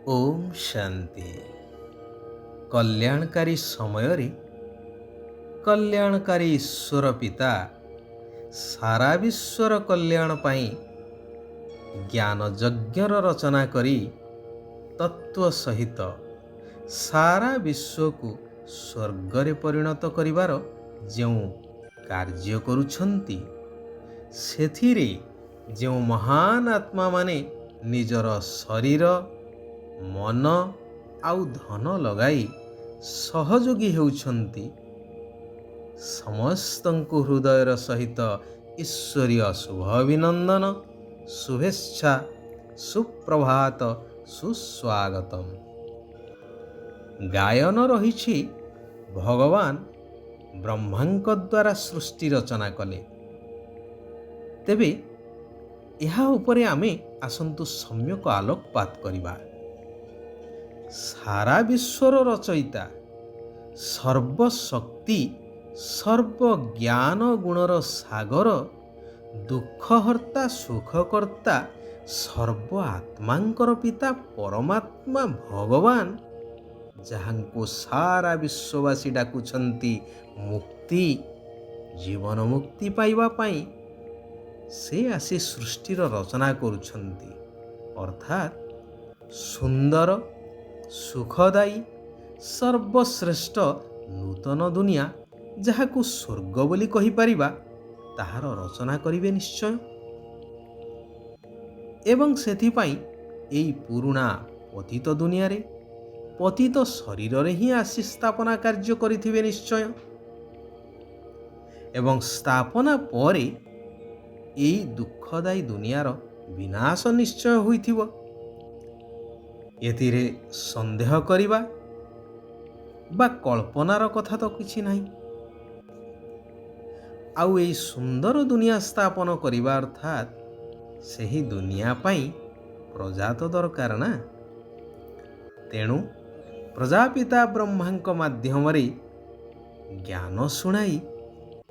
ओम शांति। कल्याणकारी समय कल्याणकारी ईश्वर पिता सारा विश्वर कल्याण पाई ज्ञान यज्ञर रचना करी तत्व सहित सारा विश्व को स्वर्गरे परिणत करिवार जो कार्य करुछंती सेथिरे जो महान आत्मा माने निजर शरीर मन आउ धन लगाई सहयोगी हेउछंती समस्तंकु हृदयर सहित ईश्वरीय शुभ अभिनंदन शुभेच्छा सुप्रभात सुस्वागतम। गायन रही भगवान ब्रह्मांक द्वारा सृष्टि रचना कले तेबे यहा उपरे आमे आसंतु सम्यक आलोकपात करिबा। सारा विश्वर रचयिता सर्वशक्ति सर्वज्ञान गुणर सागर दुखहर्ता सुखकर्ता सर्व आत्मांकर पिता परमात्मा भगवान जहांको सारा विश्ववासी डाकुछंती मुक्ति जीवन मुक्ति पाइबा पाई से आसी सृष्टिर रचना करुछंती अर्थात सुंदर सुखदायी सर्वश्रेष्ठ नूतन दुनिया जहाकु स्वर्ग बोली कहि परिबा ताहार रचना करिवे निश्चय। एवं सेथिपाई एई पुरुणा पतित दुनिया रे पतित शरीर रे ही आसी स्थापना कार्य करिथिवे निश्चय। एवं स्थापना परे एई दुखदायी दुनियार विनाश निश्चय होइथिबो एथिरे संदेह करिबा बा कल्पनार कथा तो किछि नाही। आउ एई सुंदर दुनिया स्थापन करिबा अर्थात सेही दुनिया पाई प्रजा तो दरकार ना। तेणु प्रजापिता ब्रह्मांक माध्यम रे ज्ञान सुनाई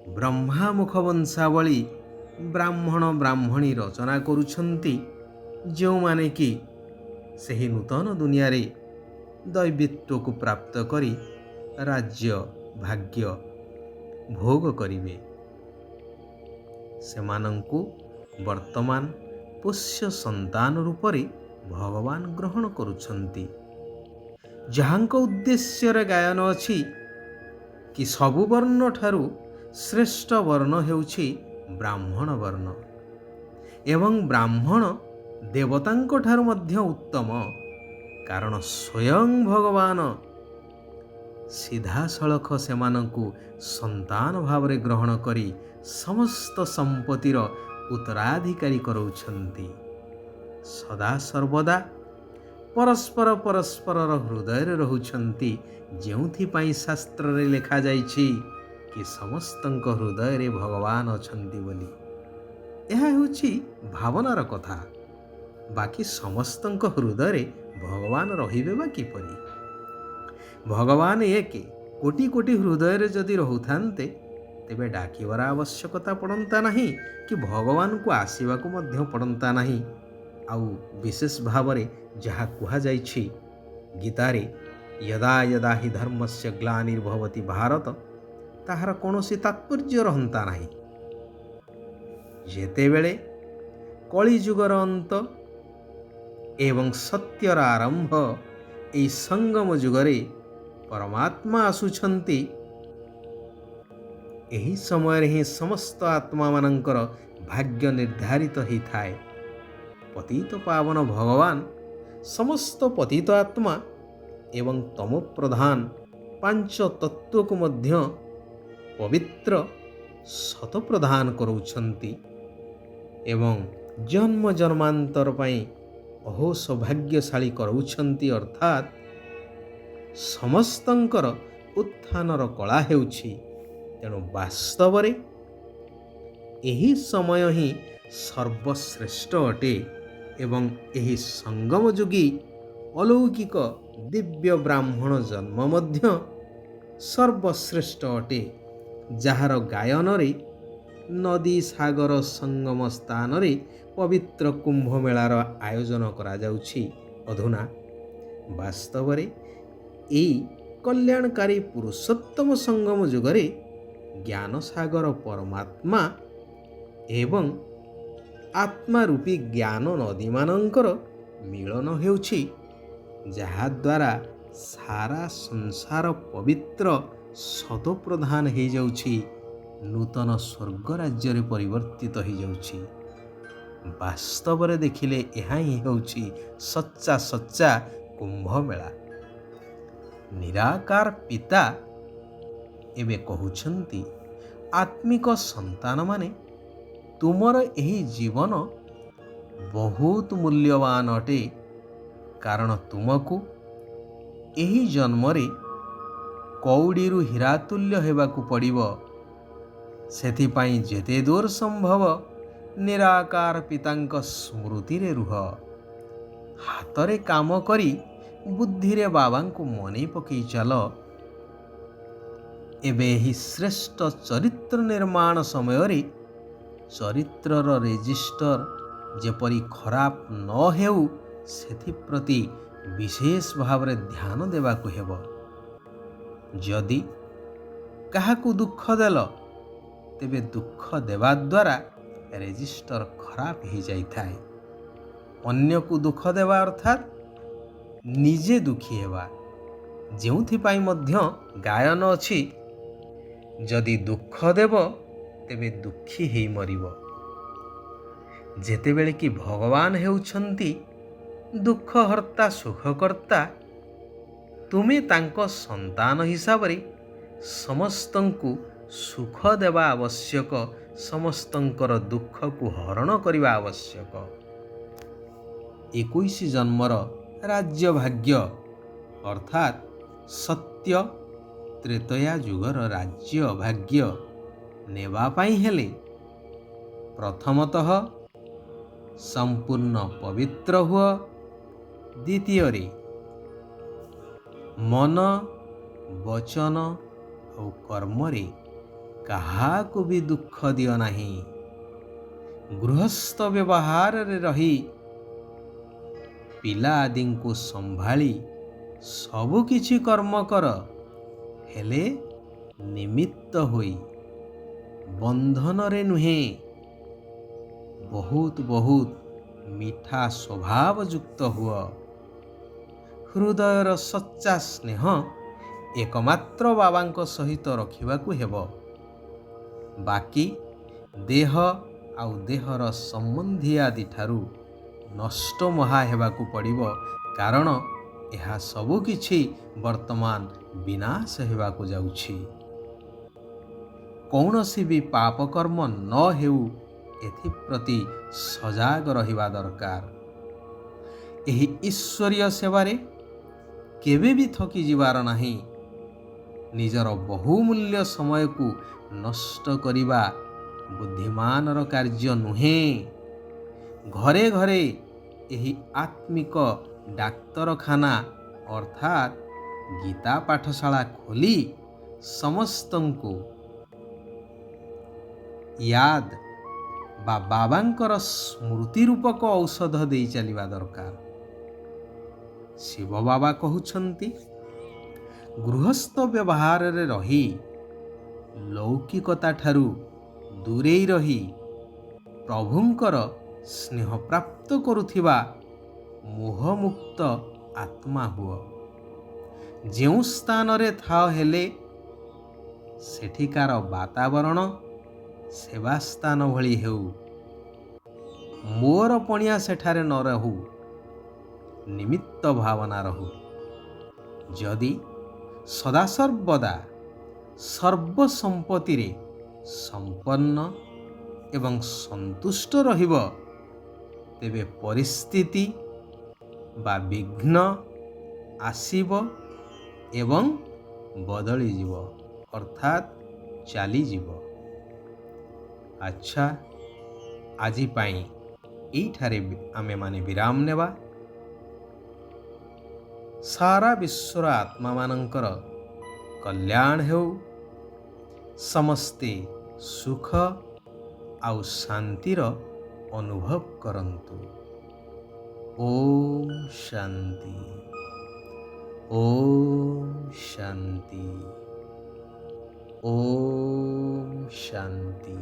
ब्रह्मा मुख वंशावली ब्राह्मण ब्राह्मणी रचना करुछंती जो माने कि सेही नूतन दुनिया रे दैवित्व को प्राप्त करी राज्य भाग्य भोग करिवे। सेमानंकु वर्तमान पोष्य संतान रूप रे भगवान ग्रहण करुछंती जहांको उद्देश्य रे गायन अछि कि सबु वर्ण ठारू श्रेष्ठ वर्ण हेउछि ब्राह्मण वर्ण एवं ब्राह्मण देवतांको ठारू मध्य उत्तम कारण स्वयं भगवान सीधा सळख सेमानंकु संतान भाव रे ग्रहण करी समस्त संपत्तिर उत्तराधिकारी करौछंती। सदा सर्वदा परस्पर परस्परर हृदय रे रहुछंती जेउथि पाई शास्त्र रे लेखा जाइछि कि समस्तंक हृदय रे भगवान अछंती बोली। यह हेउछि भावनार कथा बाकी समस्तंक हृदय रे भगवान रहिबे बा किपरि। भगवान एक कोटि कोटि हृदय रे जदि रहुथान्ते तेबे डाकिबार आवश्यकता पड़ंता नहीं कि भगवान को आसीबा को मध्य पड़ंता नहीं। आउ विशेष भाव रे जहा कुहा जाइछि गीता रे यदा यदा हि धर्मस्य ग्लानिर्भवति भारत ताहार कोनोसी तात्पर्य रहंता नहीं। जेतेबेले कली जुगर अंत एवं सत्यर आरंभ एई संगम जुगरे परमात्मा आसुछंती एही समय रे ही समस्त आत्मा मानंकर भाग्य निर्धारित ही थाए। पतित पावन भगवान समस्त पतित आत्मा एवं तमो प्रधान पांच तत्व को मध्य पवित्र सत प्रदान करुछंती एवं जन्म जन्मांतर पाई अहो सौभाग्यशाली करुछंती अर्थात समस्तंकर उत्थानर कला हेउछि। तेणु वास्तव रे एही समय ही सर्वश्रेष्ठ अटे एवं एही संगम जुगी अलौकिक दिव्य ब्राह्मण जन्म मध्य सर्वश्रेष्ठ अटे जार गायन रे नदी सागर संगम स्थान रे पवित्र कुंभ मेलार आयोजन करा जाउछि। अधुना ବାସ୍ତବରେ ଏହି କଲ୍ୟାଣକାରୀ ପୁରୁଷୋତ୍ତମ ସଙ୍ଗମ ଯୁଗରେ ଜ୍ଞାନସାଗର ପରମାତ୍ମା ଏବଂ ଆତ୍ମା ରୂପୀ ଜ୍ଞାନ ନଦୀମାନଙ୍କର ମିଳନ ହେଉଛି, ଯାହାଦ୍ୱାରା ସାରା ସଂସାର ପବିତ୍ର ସତପ୍ରଧାନ ହୋଇଯାଉଛି, ନୂତନ ସ୍ୱର୍ଗ ରାଜ୍ୟରେ ପରିବର୍ତ୍ତିତ ହୋଇଯାଉଛି। ବାସ୍ତବରେ ଦେଖିଲେ ଏହା ହିଁ ହେଉଛି ସଚ୍ଚା କୁମ୍ଭମେଳା। ନିରାକାର ପିତା ଏବେ କହୁଛନ୍ତି, ଆତ୍ମିକ ସନ୍ତାନମାନେ, ତୁମର ଏହି ଜୀବନ ବହୁତ ମୂଲ୍ୟବାନ ଅଟେ, କାରଣ ତୁମକୁ ଏହି ଜନ୍ମରେ କଉଡ଼ିରୁ ହୀରାତୁଲ୍ୟ ହେବାକୁ ପଡ଼ିବ। ସେଥିପାଇଁ ଯେତେ ଦୂର ସମ୍ଭବ ନିରାକାର ପିତାଙ୍କ ସ୍ମୃତିରେ ରୁହ। ହାତରେ କାମ କରି ବୁଦ୍ଧିରେ ବାବାଙ୍କୁ ମନେ ପକାଇ ଚାଲ। ଏବେ ଏହି ଶ୍ରେଷ୍ଠ ଚରିତ୍ର ନିର୍ମାଣ ସମୟରେ ଚରିତ୍ରର ରେଜିଷ୍ଟର ଯେପରି ଖରାପ ନ ହେଉ, ସେଥିପ୍ରତି ବିଶେଷ ଭାବରେ ଧ୍ୟାନ ଦେବାକୁ ହେବ। ଯଦି କାହାକୁ ଦୁଃଖ ଦେଲ, ତେବେ ଦୁଃଖ ଦେବା ଦ୍ୱାରା ରେଜିଷ୍ଟର ଖରାପ ହୋଇଯାଇଥାଏ। ଅନ୍ୟକୁ ଦୁଃଖ ଦେବା ଅର୍ଥାତ୍ ନିଜେ ଦୁଃଖୀ ହେବା, ଯେଉଁଥିପାଇଁ ମଧ୍ୟ ଗାୟନ ଅଛି, ଯଦି ଦୁଃଖ ଦେବ ତେବେ ଦୁଃଖୀ ହେଇ ମରିବ। ଯେତେବେଳେ କି ଭଗବାନ ହେଉଛନ୍ତି ଦୁଃଖହର୍ତ୍ତା ସୁଖକର୍ତ୍ତା, ତୁମେ ତାଙ୍କ ସନ୍ତାନ ହିସାବରେ ସମସ୍ତଙ୍କୁ ସୁଖ ଦେବା ଆବଶ୍ୟକ, ସମସ୍ତଙ୍କର ଦୁଃଖକୁ ହରଣ କରିବା ଆବଶ୍ୟକ। 21 ଜନ୍ମର ରାଜ୍ୟ ଭାଗ୍ୟ ଅର୍ଥାତ୍ ସତ୍ୟ ତ୍ରେତୟା ଯୁଗର ରାଜ୍ୟ ଭାଗ୍ୟ ନେବା ପାଇଁ ହେଲେ ପ୍ରଥମତଃ ସମ୍ପୂର୍ଣ୍ଣ ପବିତ୍ର ହୁଅ। ଦ୍ୱିତୀୟରେ ମନ, ବଚନ ଆଉ କର୍ମରେ କାହାକୁ ବି ଦୁଃଖ ଦିଅ ନାହିଁ। ଗୃହସ୍ଥ ବ୍ୟବହାରରେ ରହି ପିଲା ଆଦିଙ୍କୁ ସମ୍ଭାଳି ସବୁକିଛି କର୍ମ କର, ହେଲେ ନିମିତ୍ତ ହୋଇ, ବନ୍ଧନରେ ନୁହେଁ। ବହୁତ ମିଠା ସ୍ୱଭାବଯୁକ୍ତ ହୁଅ। ହୃଦୟର ସଚ୍ଚା ସ୍ନେହ ଏକମାତ୍ର ବାବାଙ୍କ ସହିତ ରଖିବାକୁ ହେବ। ବାକି ଦେହ ଆଉ ଦେହର ସମ୍ବନ୍ଧୀ ଆଦିଠାରୁ ନଷ୍ଟ ମହା ହେବାକୁ ପଡ଼ିବ, କାରଣ ଏହା ସବୁ କିଛି ବର୍ତ୍ତମାନ ବିନାଶ ହେବାକୁ ଯାଉଛି। କୌଣସି ବି ପାପକର୍ମ ନ ହେଉ, ଏଥିପ୍ରତି ସଜାଗ ରହିବା ଦରକାର। ଏହି ଈଶ୍ୱରୀୟ ସେବାରେ କେବେ ବି ଥକି ଯିବାର ନାହିଁ। ନିଜର ବହୁମୂଲ୍ୟ ସମୟକୁ ନଷ୍ଟ କରିବା ବୁଦ୍ଧିମାନର କାର୍ଯ୍ୟ ନୁହେଁ। ଘରେ ଘରେ ଏହି ଆତ୍ମିକ ଡାକ୍ତରଖାନା ଅର୍ଥାତ୍ ଗୀତା ପାଠଶାଳା ଖୋଲି ସମସ୍ତଙ୍କୁ ୟାଦ ବା ବାବାଙ୍କର ସ୍ମୃତି ରୂପକ ଔଷଧ ଦେଇ ଚାଲିବା ଦରକାର। ଶିବ ବାବା କହୁଛନ୍ତି, ଗୃହସ୍ଥ ବ୍ୟବହାରରେ ରହି ଲୌକିକତା ଠାରୁ ଦୂରେଇ ରହି ପ୍ରଭୁଙ୍କର ସ୍ନେହ ପ୍ରାପ୍ତ କରୁଥିବା ମୋହମୁକ୍ତ ଆତ୍ମା ହୁଅ। ଯେଉଁ ସ୍ଥାନରେ ଥାଅ ହେଲେ ସେଠିକାର ବାତାବରଣ ସେବାସ୍ଥାନ ଭଳି ହେଉ। ମୋର ପଣିଆ ସେଠାରେ ନ ରହୁ, ନିମିତ୍ତ ଭାବନା ରହୁ। ଯଦି ସଦାସର୍ବଦା ସର୍ବ ସମ୍ପତ୍ତିରେ ସମ୍ପନ୍ନ ଏବଂ ସନ୍ତୁଷ୍ଟ ରହିବ, ତେବେ ପରିସ୍ଥିତି ବା ବିଘ୍ନ ଆସିବ ଏବଂ ବଦଳିଯିବ, ଅର୍ଥାତ୍ ଚାଲିଯିବ। ଆଚ୍ଛା, ଆଜି ପାଇଁ ଏଇଠାରେ ଆମେମାନେ ବିରାମ ନେବା। ସାରା ବିଶ୍ୱର ଆତ୍ମାମାନଙ୍କର କଲ୍ୟାଣ ହେଉ। ସମସ୍ତେ ସୁଖ ଆଉ ଶାନ୍ତିର ଅନୁଭବ କରନ୍ତୁ। ଓମ୍ ଶାନ୍ତି। ওম শান্তি। ওম শান্তি।